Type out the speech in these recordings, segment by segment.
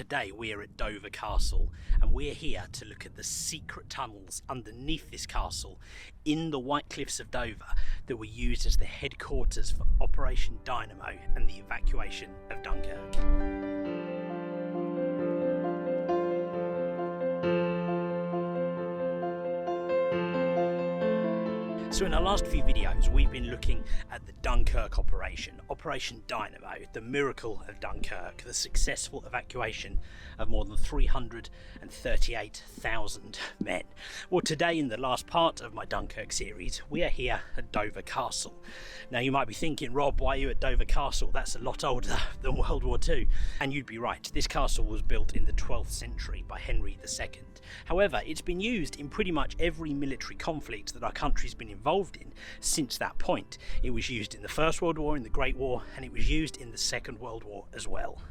Today we are at Dover Castle and we're here to look at the secret tunnels underneath this castle in the White Cliffs of Dover that were used as the headquarters for Operation Dynamo and the evacuation of Dunkirk. So in our last few videos we've been looking at the Dunkirk operation, Operation Dynamo, the miracle of Dunkirk, the successful evacuation of more than 338,000 men. Well, today in the last part of my Dunkirk series we are here at Dover Castle. Now you might be thinking, Rob, why are you at Dover Castle? That's a lot older than World War II. And you'd be right, this castle was built in the 12th century by Henry II. However, it's been used in pretty much every military conflict that our country's been involved in since that point. It was used in the First World War, in the Great War, and it was used in the Second World War as well.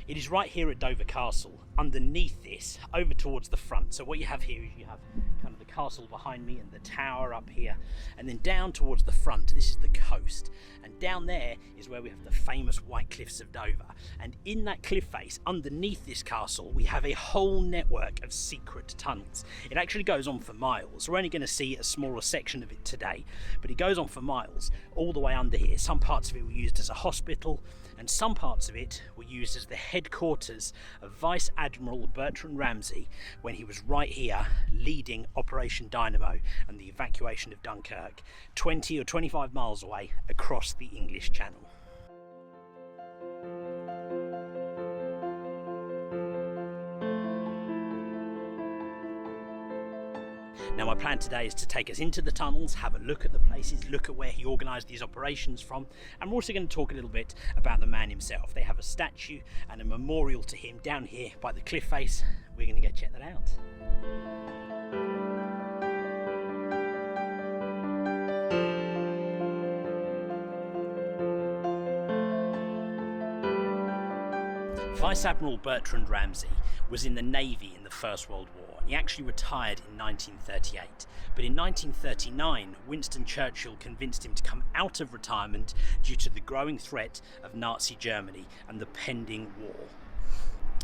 It is right here at Dover Castle, underneath this, over towards the front. So what you have here is you have kind of the castle behind me and the tower up here, and then down towards the front, this is the coast. And down there is where we have the famous White Cliffs of Dover. And in that cliff face, underneath this castle, we have a whole network of secret tunnels. It actually goes on for miles. We're only going to see a smaller section of it today, but it goes on for miles, all the way under here. Some parts of it were used as a hospital, and some parts of it were used as the headquarters of Vice Admiral Winston Ramsay when he was right here leading Operation Dynamo and the evacuation of Dunkirk, 20 or 25 miles away across the English Channel. Now my plan today is to take us into the tunnels, have a look at the places, look at where he organised these operations from, and we're also going to talk a little bit about the man himself. They have a statue and a memorial to him down here by the cliff face. We're going to go check that out. Vice Admiral Winston Ramsay was in the Navy in the First World War. He actually retired in 1938, but in 1939 Winston Churchill convinced him to come out of retirement due to the growing threat of Nazi Germany and the pending war.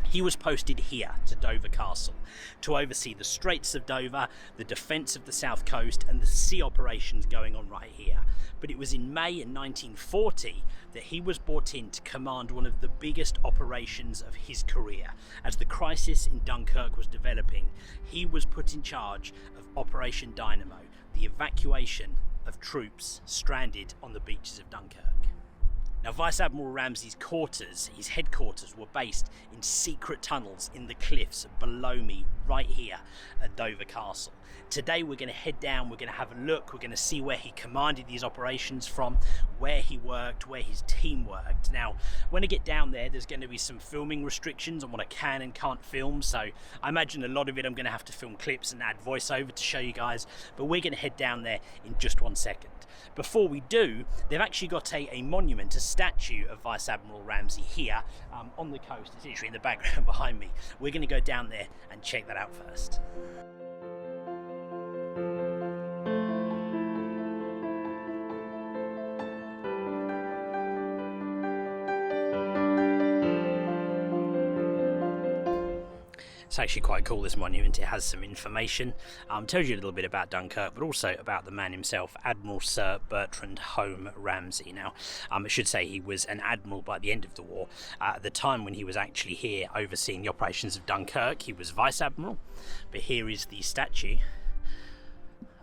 He was posted here to Dover Castle to oversee the Straits of Dover, the defence of the south coast and the sea operations going on right here. But it was in May in 1940 that he was brought in to command one of the biggest operations of his career. As the crisis in Dunkirk was developing, he was put in charge of Operation Dynamo, the evacuation of troops stranded on the beaches of Dunkirk. Now, Vice Admiral Ramsay's quarters, his headquarters, were based in secret tunnels in the cliffs below me, right here at Dover Castle. Today we're going to head down, we're going to have a look, we're going to see where he commanded these operations from, where he worked, where his team worked. Now, when I get down there, there's going to be some filming restrictions on what I can and can't film, so I imagine a lot of it I'm going to have to film clips and add voiceover to show you guys, but we're going to head down there in just 1 second. Before we do, they've actually got a monument, a statue of Vice Admiral Ramsay here on the coast. It's literally in the background behind me. We're going to go down there and check that out first. It's actually quite cool, this monument. It has some information, tells you a little bit about Dunkirk, but also about the man himself, Admiral Sir Bertrand Home Ramsay. Now, I should say he was an admiral by the end of the war. At the time when he was actually here overseeing the operations of Dunkirk, he was Vice Admiral, but here is the statue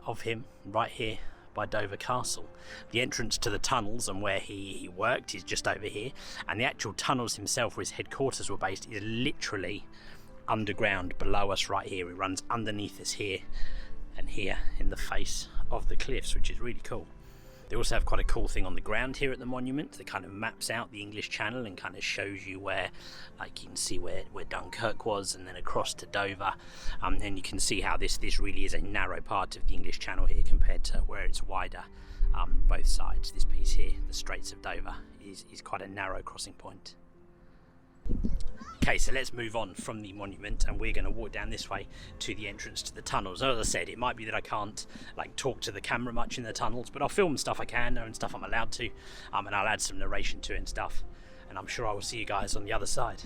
of him right here by Dover Castle. The entrance to the tunnels and where he worked is just over here, and the actual tunnels himself where his headquarters were based is literally underground below us right here. It runs underneath us here and here in the face of the cliffs, which is really cool. They also have quite a cool thing on the ground here at the monument that kind of maps out the English Channel and kind of shows you where, like you can see where Dunkirk was, and then across to Dover, and you can see how this really is a narrow part of the English Channel here compared to where it's wider both sides. This piece here, the Straits of Dover, is quite a narrow crossing point. Okay, so let's move on from the monument and we're going to walk down this way to the entrance to the tunnels. As I said, it might be that I can't talk to the camera much in the tunnels, but I'll film stuff I can and stuff I'm allowed to, and I'll add some narration to it and stuff, and I'm sure I will see you guys on the other side.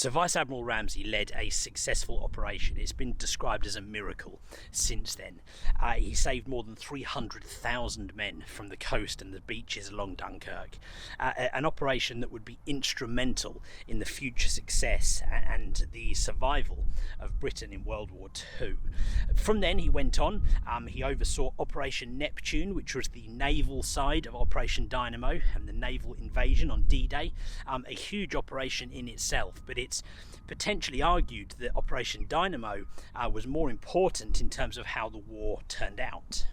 So Vice Admiral Ramsay led a successful operation. It's been described as a miracle since then. He saved more than 300,000 men from the coast and the beaches along Dunkirk. An operation that would be instrumental in the future success and the survival of Britain in World War II. From then he went on, he oversaw Operation Neptune, which was the naval side of Operation Dynamo and the naval invasion on D-Day. A huge operation in itself, but it's potentially argued that Operation Dynamo was more important in terms of how the war turned out.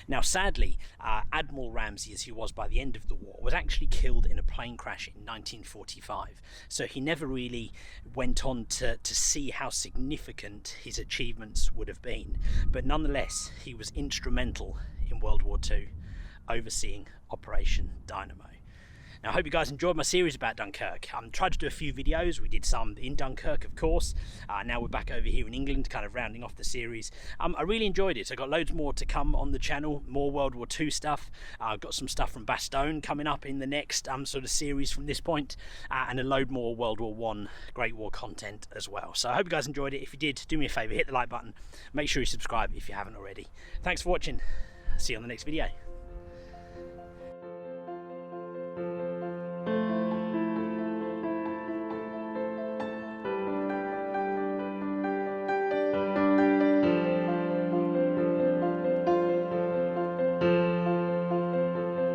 Now, sadly, Admiral Ramsay, as he was by the end of the war, was actually killed in a plane crash in 1945. So he never really went on to see how significant his achievements would have been. But nonetheless, he was instrumental in World War II, overseeing Operation Dynamo. Now, I hope you guys enjoyed my series about Dunkirk. I tried to do a few videos. We did some in Dunkirk, of course. Now we're back over here in England, kind of rounding off the series. I really enjoyed it. I've got loads more to come on the channel, more World War II stuff. I've got some stuff from Bastogne coming up in the next sort of series from this point, and a load more World War I Great War content as well. So I hope you guys enjoyed it. If you did, do me a favour, hit the like button. Make sure you subscribe if you haven't already. Thanks for watching. See you on the next video.